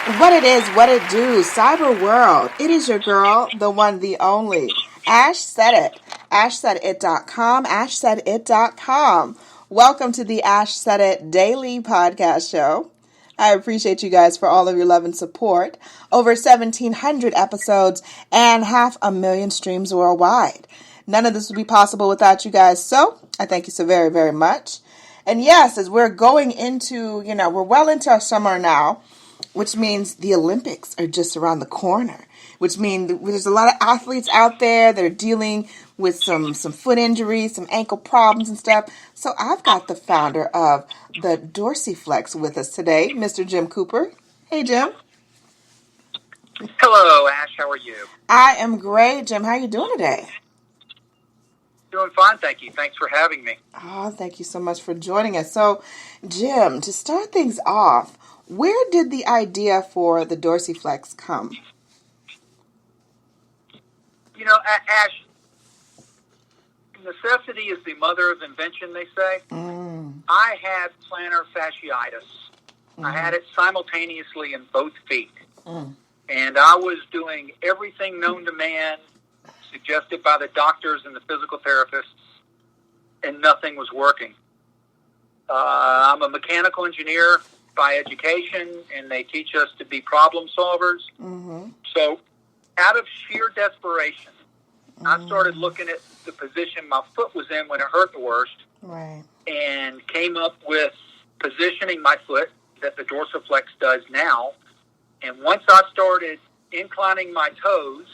What it is, what it do, cyber world. It is your girl, the one, the only. Ash said it. AshSaidIt.com. AshSaidIt.com. Welcome to the Ash Said It Daily Podcast Show. I appreciate you guys for all of your love and support. Over 1,700 episodes and 500,000 streams worldwide. None of this would be possible without you guys, so I thank you so very, very much. And yes, as we're going into, we're well into our summer now, which means the Olympics are just around the corner, which means there's a lot of athletes out there that are dealing with some foot injuries, some ankle problems and stuff. So I've got the founder of the DorsiFlex with us today, Mr. Jim Cooper. Hey, Jim. Hello, Ash. How are you? I am great, Jim. How are you doing today? Doing fine, thank you. Thanks for having me. Oh, thank you so much for joining us. So, Jim, to start things off, where did the idea for the DorsiFlex come? You know, Ash, necessity is the mother of invention, they say. I had plantar fasciitis. I had it simultaneously in both feet. And I was doing everything known to man, suggested by the doctors and the physical therapists, and nothing was working. I'm a mechanical engineer by education, and they teach us to be problem solvers. So out of sheer desperation, I started looking at the position my foot was in when it hurt the worst, and came up with positioning my foot that the DorsiFlex does now. And once I started inclining my toes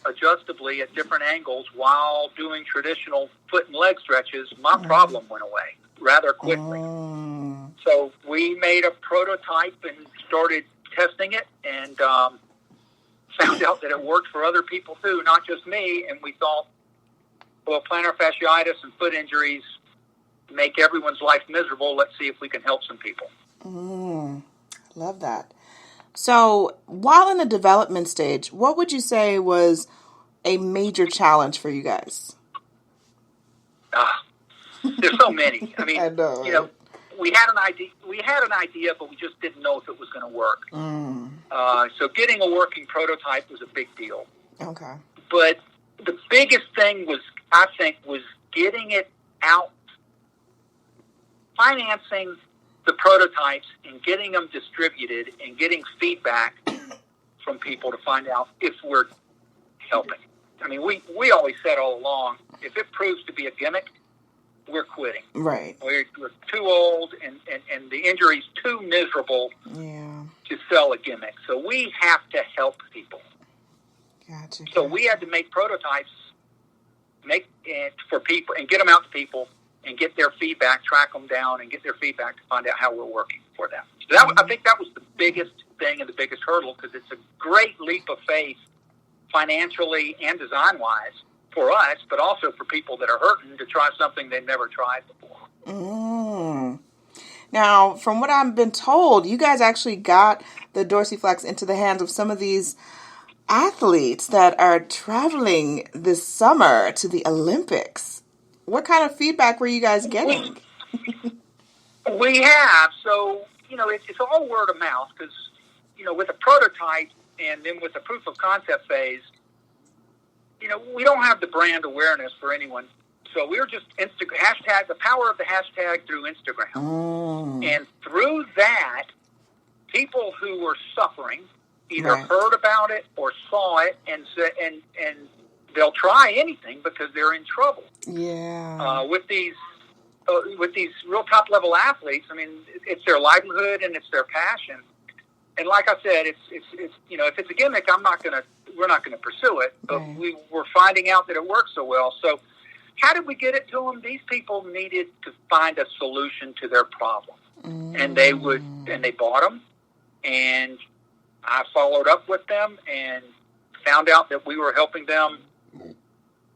adjustably at different angles while doing traditional foot and leg stretches, my problem went away rather quickly. So we made a prototype and started testing it, and found out that it worked for other people too, not just me. And we thought, well, plantar fasciitis and foot injuries make everyone's life miserable. Let's see if we can help some people. Love that. So while in the development stage, what would you say was a major challenge for you guys? There's so many. I mean, I know, you know, we had an idea, but we just didn't know if it was going to work. So getting a working prototype was a big deal. Okay. But the biggest thing was getting it out, financing the prototypes and getting them distributed and getting feedback from people to find out if we're helping. I mean, we always said all along, if it proves to be a gimmick, we're quitting. Right. We're too old and the injury's too miserable to sell a gimmick. So we have to help people. Gotcha. So we had to make prototypes, make it for people and get them out to people and get their feedback, track them down and get their feedback to find out how we're working for them. So I think that was the biggest thing and the biggest hurdle, because it's a great leap of faith financially and design-wise for us, but also for people that are hurting to try something they've never tried before. Now, from what I've been told, you guys actually got the DorsiFlex into the hands of some of these athletes that are traveling this summer to the Olympics. What kind of feedback were you guys getting? We have. So, you know, it's all word of mouth, because, you know, with a prototype and then with the proof of concept phase, you know, we don't have the brand awareness for anyone. So we're just hashtag, the power of the hashtag through Instagram. And through that, people who were suffering either heard about it or saw it and they'll try anything because they're in trouble. With these real top level athletes, I mean, it's their livelihood and it's their passion. And like I said, it's you know, if it's a gimmick, we're not gonna pursue it. But we were finding out that it works so well. So how did we get it to them? These people needed to find a solution to their problem, and they bought them. And I followed up with them and found out that we were helping them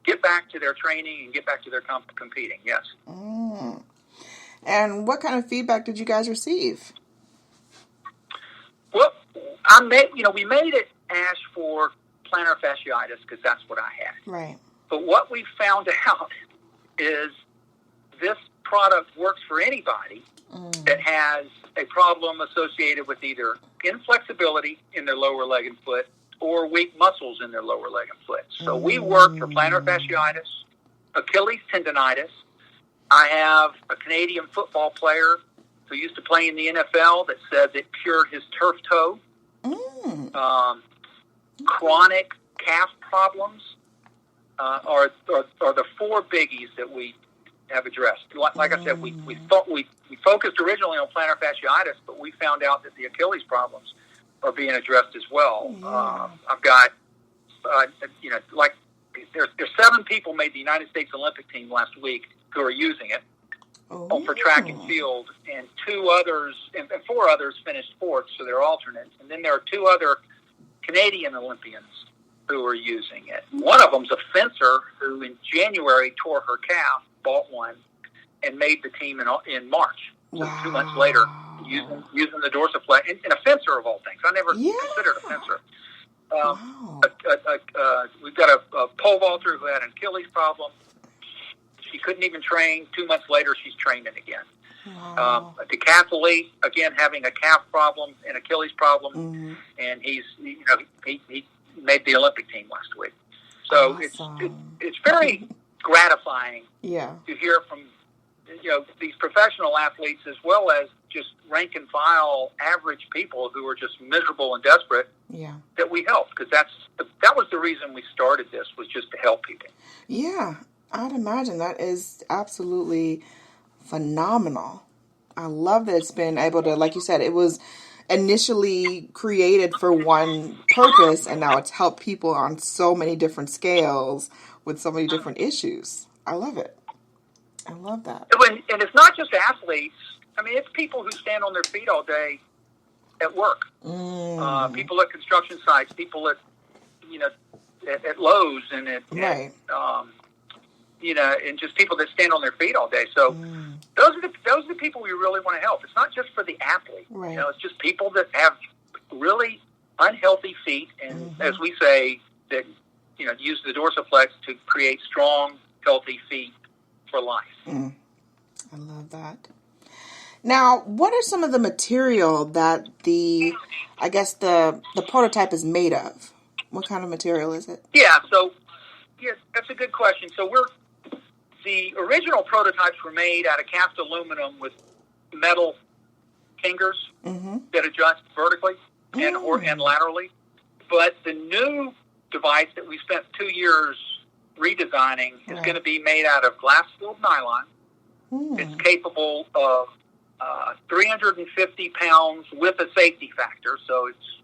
get back to their training and get back to their competing. Yes. And what kind of feedback did you guys receive? Well, we made it, Ash, for plantar fasciitis because that's what I had. Right. But what we found out is this product works for anybody that has a problem associated with either inflexibility in their lower leg and foot or weak muscles in their lower leg and foot. So we work for plantar fasciitis, Achilles tendonitis. I have a Canadian football player who used to play in the NFL that said it cured his turf toe. Chronic calf problems are the four biggies that we have addressed. Like I said, we focused originally on plantar fasciitis, but we found out that the Achilles problems are being addressed as well. I've got, there's 7 people made the United States Olympic team last week who are using it for track and field, and 4 others finished 4th, so they're alternates. And then there are 2 other Canadian Olympians who are using it. One of them's a fencer who in January tore her calf, bought one, and made the team in March. So 2 months later, using the DorsiFlex, and a fencer of all things. I never considered a fencer. We've got a pole vaulter who had an Achilles problem. She couldn't even train. 2 months later, she's training again. A decathlete, again, having a calf problem, an Achilles problem, and he made the Olympic team last week. So it's very gratifying to hear from these professional athletes as well as just rank and file average people who are just miserable and desperate that we help, because that was the reason we started this, was just to help people. Yeah, I'd imagine that is absolutely phenomenal. I love that it's been able to, like you said, it was initially created for one purpose, and now it's helped people on so many different scales with so many different issues. I love it. I love that. And it's not just athletes. I mean, it's people who stand on their feet all day at work. People at construction sites, people at Lowe's and at and just people that stand on their feet all day. So those are the people we really want to help. It's not just for the athlete. Right. It's just people that have really unhealthy feet, and as we say, that use the DorsiFlex to create strong, healthy feet for life. I love that. Now, what are some of the material that the prototype is made of? What kind of material is it? That's a good question. So the original prototypes were made out of cast aluminum with metal fingers that adjust vertically and laterally. But the new device that we spent 2 years redesigning is going to be made out of glass-filled nylon. It's capable of 350 pounds with a safety factor. So it's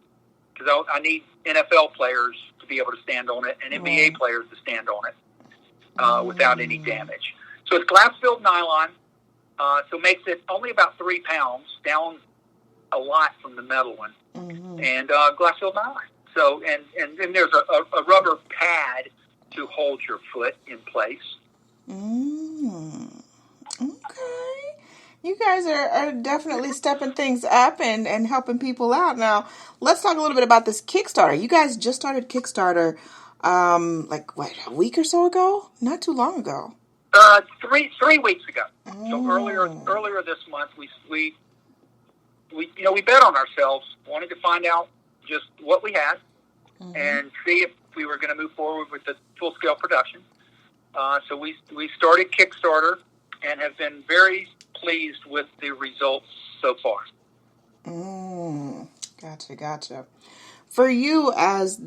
because I need NFL players to be able to stand on it and NBA players to stand on it without any damage. So it's glass-filled nylon, so makes it only about 3 pounds, down a lot from the metal one, and glass-filled nylon. So and then there's a rubber pad to hold your foot in place. Okay. You guys are definitely stepping things up and helping people out. Now, let's talk a little bit about this Kickstarter. You guys just started Kickstarter, a week or so ago? Not too long ago. 3 weeks ago. So earlier this month, we bet on ourselves, wanted to find out just what we had and see if we were going to move forward with the full-scale production. So we started Kickstarter and have been very pleased with the results so far. Gotcha. For you as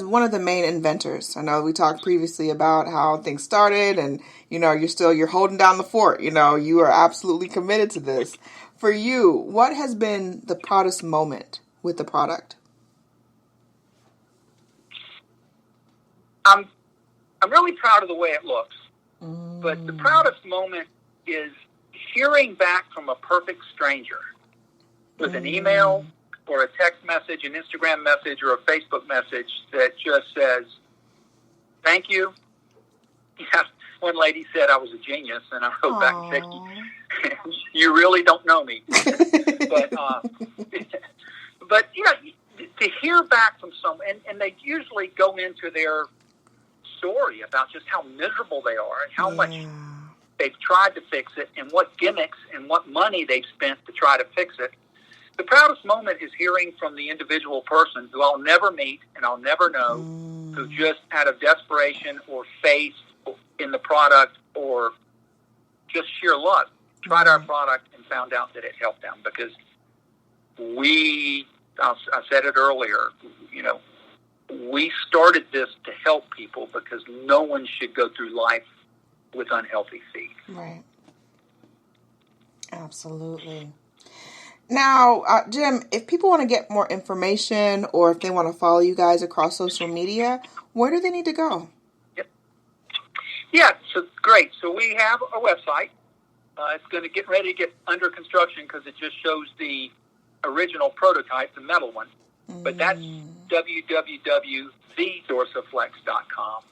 one of the main inventors, I know we talked previously about how things started, and you're holding down the fort. You are absolutely committed to this. For you, what has been the proudest moment with the product? I'm really proud of the way it looks, but the proudest moment is hearing back from a perfect stranger with an email or a text message, an Instagram message, or a Facebook message that just says, "Thank you." Yeah, one lady said I was a genius, and I wrote back and said, "You really don't know me." but to hear back from someone, and they usually go into their story about just how miserable they are and how much they've tried to fix it and what gimmicks and what money they've spent to try to fix it. The proudest moment is hearing from the individual person who I'll never meet and I'll never know, who just out of desperation or faith in the product or just sheer luck tried our product and found out that it helped them. Because I said it earlier, we started this to help people because no one should go through life with unhealthy feet. Right. Absolutely. Now, Jim, if people want to get more information or if they want to follow you guys across social media, where do they need to go? Yep. Yeah, so great. So we have a website. It's going to get ready to get under construction because it just shows the original prototype, the metal one. But that's www.thedorsiflex.com.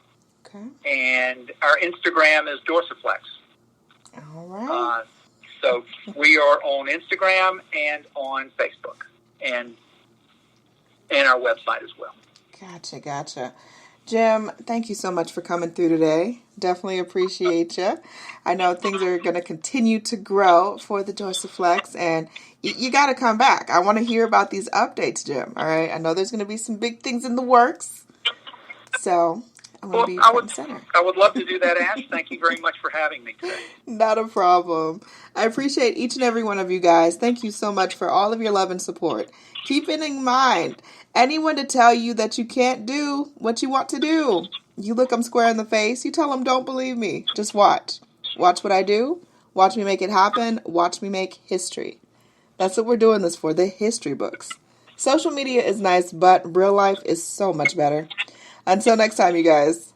Okay. And our Instagram is DorsiFlex. All right. So we are on Instagram and on Facebook and our website as well. Gotcha. Jim, thank you so much for coming through today. Definitely appreciate you. I know things are going to continue to grow for the DorsiFlex, and you got to come back. I want to hear about these updates, Jim. All right. I know there's going to be some big things in the works. So I'm going to be front and center. I would love to do that, Ash. Thank you very much for having me today. Not a problem. I appreciate each and every one of you guys. Thank you so much for all of your love and support. Keep it in mind. Anyone to tell you that you can't do what you want to do, you look them square in the face, you tell them, don't believe me. Just watch. Watch what I do. Watch me make it happen. Watch me make history. That's what we're doing this for, the history books. Social media is nice, but real life is so much better. Until next time, you guys.